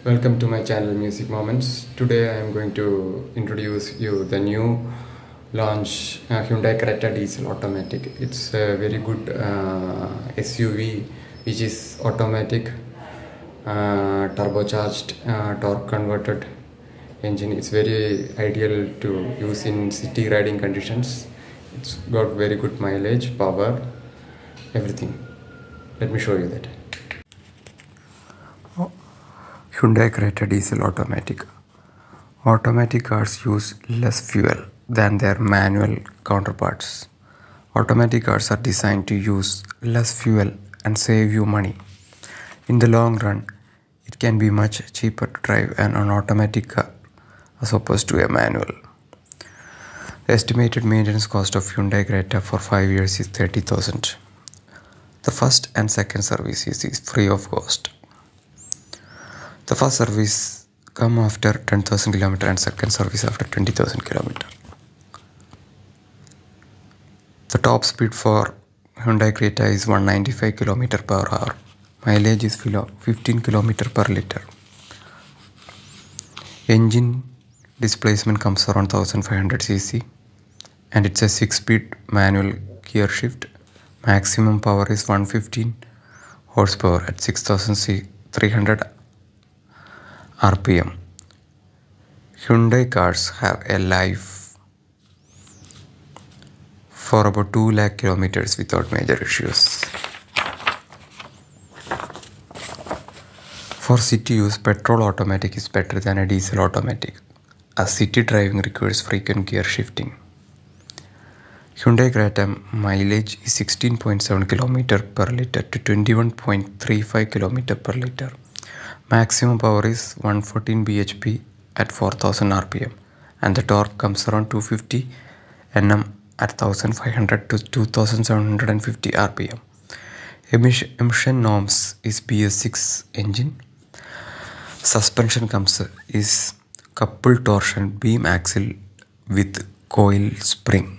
Welcome to my channel Music Moments. Today I am going to introduce you the new launch Hyundai Creta Diesel Automatic. It's a very good SUV which is automatic, turbocharged, torque converted engine. It's very ideal to use in city riding conditions. It's got very good mileage, power, everything. Let me show you that. Hyundai Creta Diesel Automatic. Automatic cars use less fuel than their manual counterparts. Automatic cars are designed to use less fuel and save you money. In the long run, it can be much cheaper to drive an automatic car as opposed to a manual. The estimated maintenance cost of Hyundai Creta for 5 years is 30,000. The first and second service is free of cost. The first service come after 10,000 km and second service after 20,000 km. The top speed for Hyundai Creta is 195 km per hour. Mileage is 15 km per liter. Engine displacement comes around 1500 cc and it's a 6-speed manual gear shift. Maximum power is 115 horsepower at 6300 RPM. Hyundai cars have a life for about 2 lakh kilometers without major issues. For city use, petrol automatic is better than a diesel automatic, as city driving requires frequent gear shifting. Hyundai Creta mileage is 16.7 km per liter to 21.35 km per liter. Maximum power is 114 bhp at 4000 rpm and the torque comes around 250 Nm at 1500 to 2750 rpm. Emission norms is BS6 engine. Suspension is coupled torsion beam axle with coil spring.